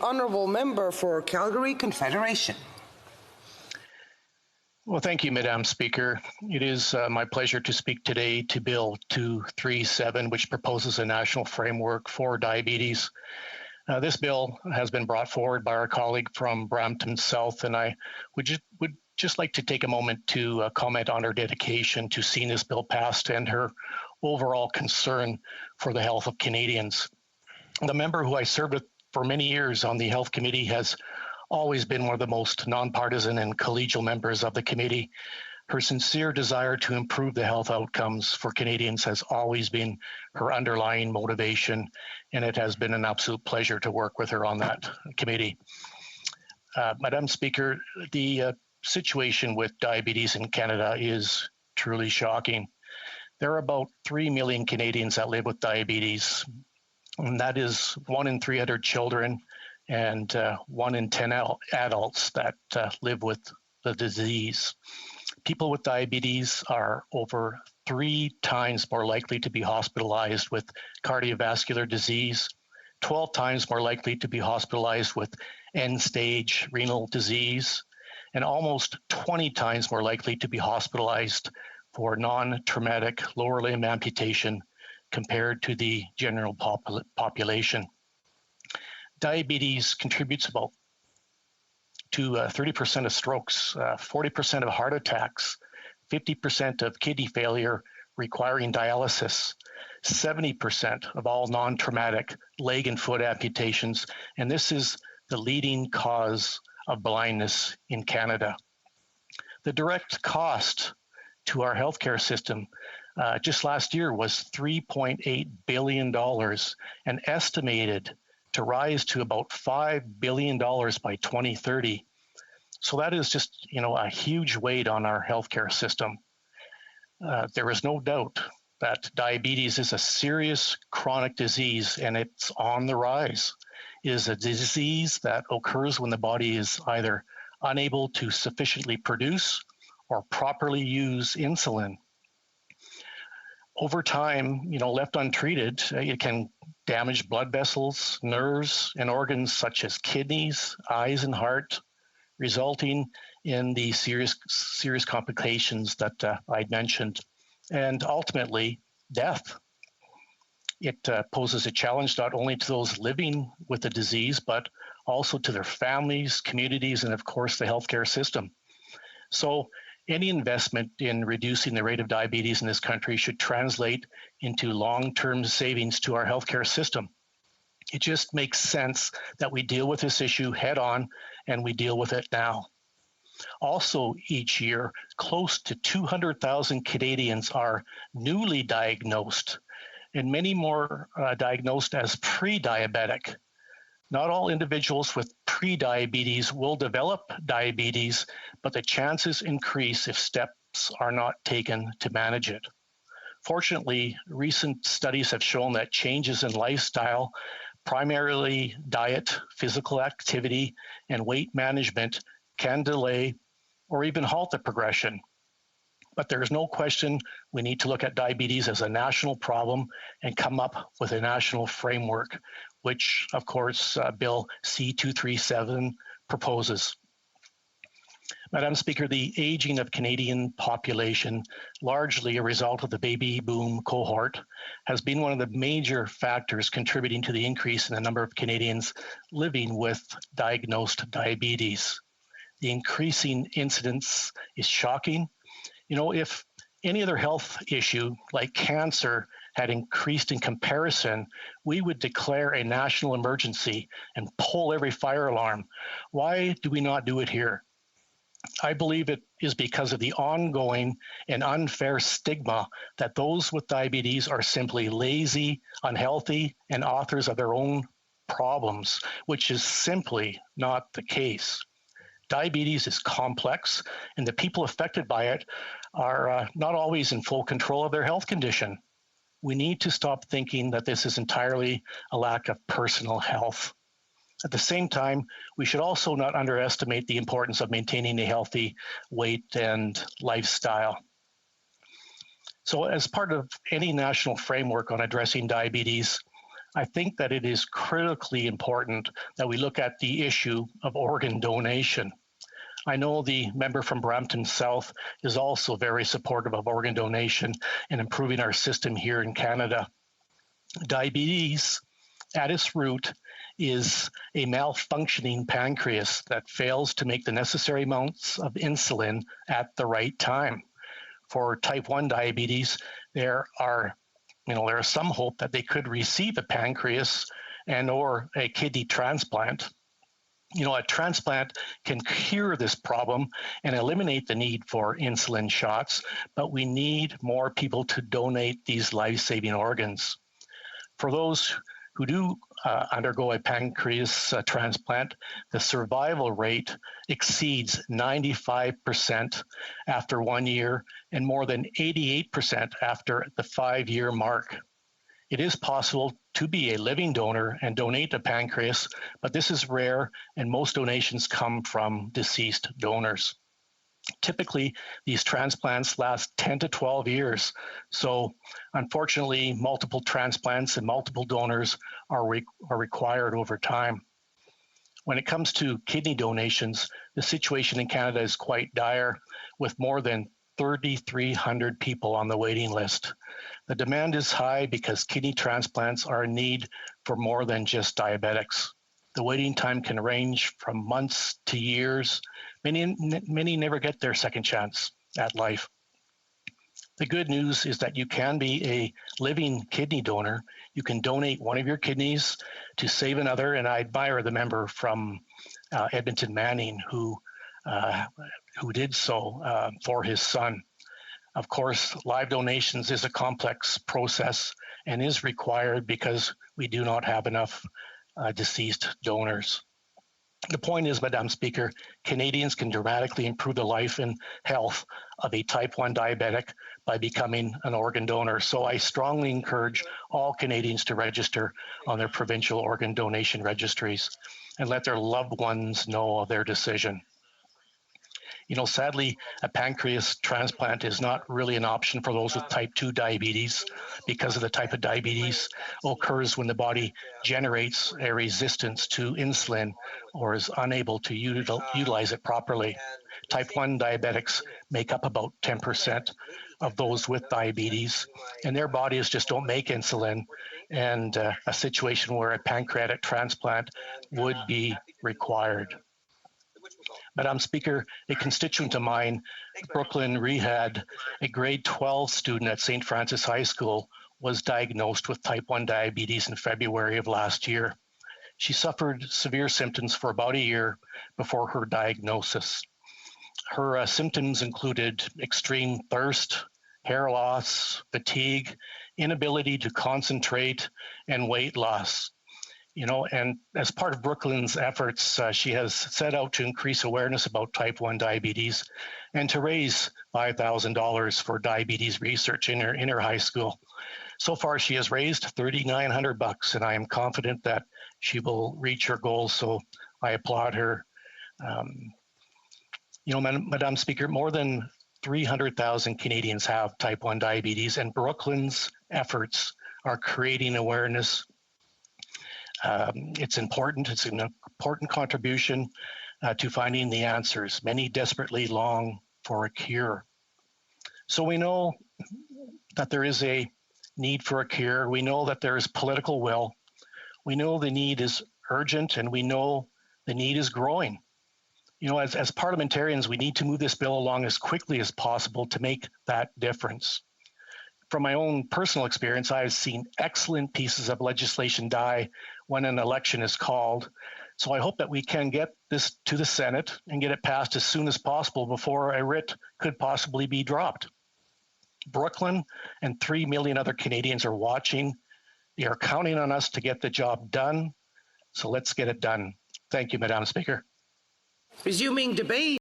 Honourable Member for Calgary Confederation. Well, thank you, Madam Speaker. It is my pleasure to speak today to Bill 237, which proposes a national framework for diabetes. This bill has been brought forward by our colleague from Brampton South, and I would just like to take a moment to comment on her dedication to seeing this bill passed and her overall concern for the health of Canadians. The member who I served with for many years on the Health Committee has always been one of the most nonpartisan and collegial members of the committee. Her sincere desire to improve the health outcomes for Canadians has always been her underlying motivation, and it has been an absolute pleasure to work with her on that committee. Madam Speaker, the situation with diabetes in Canada is truly shocking. There are about 3 million Canadians that live with diabetes, and that is 1 in 300 children and 1 in 10 adults that live with the disease. People with diabetes are over 3 times more likely to be hospitalized with cardiovascular disease, 12 times more likely to be hospitalized with end-stage renal disease, and almost 20 times more likely to be hospitalized for non-traumatic lower limb amputation compared to the general population. Diabetes contributes about to 30% of strokes, 40% of heart attacks, 50% of kidney failure requiring dialysis, 70% of all non-traumatic leg and foot amputations, and this is the leading cause of blindness in Canada. The direct cost to our healthcare system just last year was $3.8 billion and estimated to rise to about $5 billion by 2030. So that is just, a huge weight on our healthcare system. There is no doubt that diabetes is a serious chronic disease and it's on the rise. It is a disease that occurs when the body is either unable to sufficiently produce or properly use insulin. Over time, left untreated, it can damage blood vessels, nerves, and organs such as kidneys, eyes, and heart, resulting in the serious complications that I'd mentioned, and ultimately death. It poses a challenge not only to those living with the disease, but also to their families, communities, and of course the healthcare system. So any investment in reducing the rate of diabetes in this country should translate into long-term savings to our healthcare system. It just makes sense that we deal with this issue head on and we deal with it now. Also, each year, close to 200,000 Canadians are newly diagnosed and many more diagnosed as pre-diabetic. Not all individuals with pre-diabetes will develop diabetes, but the chances increase if steps are not taken to manage it. Fortunately, recent studies have shown that changes in lifestyle, primarily diet, physical activity, and weight management, can delay or even halt the progression. But there's no question we need to look at diabetes as a national problem and come up with a national framework, which, of course, Bill C-237 proposes. Madam Speaker, the aging of Canadian population, largely a result of the baby boom cohort, has been one of the major factors contributing to the increase in the number of Canadians living with diagnosed diabetes. The increasing incidence is shocking. If any other health issue like cancer had increased in comparison, we would declare a national emergency and pull every fire alarm. Why do we not do it here? I believe it is because of the ongoing and unfair stigma that those with diabetes are simply lazy, unhealthy, and authors of their own problems, which is simply not the case. Diabetes is complex, and the people affected by it are not always in full control of their health condition. We need to stop thinking that this is entirely a lack of personal health. At the same time, we should also not underestimate the importance of maintaining a healthy weight and lifestyle. So as part of any national framework on addressing diabetes, I think that it is critically important that we look at the issue of organ donation. I know the member from Brampton South is also very supportive of organ donation and improving our system here in Canada. Diabetes, at its root, is a malfunctioning pancreas that fails to make the necessary amounts of insulin at the right time. For type 1 diabetes, there is some hope that they could receive a pancreas and or a kidney transplant. A transplant can cure this problem and eliminate the need for insulin shots, but we need more people to donate these life-saving organs. For those who do undergo a pancreas transplant, the survival rate exceeds 95% after 1 year and more than 88% after the 5-year mark. It is possible to be a living donor and donate a pancreas, but this is rare and most donations come from deceased donors. Typically, these transplants last 10 to 12 years. So unfortunately, multiple transplants and multiple donors are required over time. When it comes to kidney donations, the situation in Canada is quite dire, with more than 3,300 people on the waiting list. The demand is high because kidney transplants are a need for more than just diabetics. The waiting time can range from months to years. Many never get their second chance at life. The good news is that you can be a living kidney donor. You can donate one of your kidneys to save another, and I admire the member from Edmonton Manning who did so for his son. Of course, live donations is a complex process and is required because we do not have enough deceased donors. The point is, Madam Speaker, Canadians can dramatically improve the life and health of a type 1 diabetic by becoming an organ donor. So I strongly encourage all Canadians to register on their provincial organ donation registries and let their loved ones know of their decision. Sadly, a pancreas transplant is not really an option for those with type 2 diabetes because of the type of diabetes occurs when the body generates a resistance to insulin or is unable to utilize it properly. Type 1 diabetics make up about 10% of those with diabetes, and their bodies just don't make insulin, and a situation where a pancreatic transplant would be required. Madam Speaker, a constituent of mine, Brooklyn Rhead, a grade 12 student at St. Francis High School, was diagnosed with type 1 diabetes in February of last year. She suffered severe symptoms for about a year before her diagnosis. Her symptoms included extreme thirst, hair loss, fatigue, inability to concentrate, and weight loss. And as part of Brooklyn's efforts, she has set out to increase awareness about type 1 diabetes and to raise $5,000 for diabetes research in her high school. So far, she has raised $3,900, and I am confident that she will reach her goals. So I applaud her. Madam Speaker, more than 300,000 Canadians have type 1 diabetes, and Brooklyn's efforts are creating awareness. It's important. It's an important contribution to finding the answers. Many desperately long for a cure. So we know that there is a need for a cure. We know that there is political will. We know the need is urgent, and we know the need is growing. As parliamentarians, we need to move this bill along as quickly as possible to make that difference. From my own personal experience, I've seen excellent pieces of legislation die when an election is called. So I hope that we can get this to the Senate and get it passed as soon as possible before a writ could possibly be dropped. Brooklyn and 3 million other Canadians are watching. They are counting on us to get the job done. So let's get it done. Thank you, Madam Speaker. Resuming debate.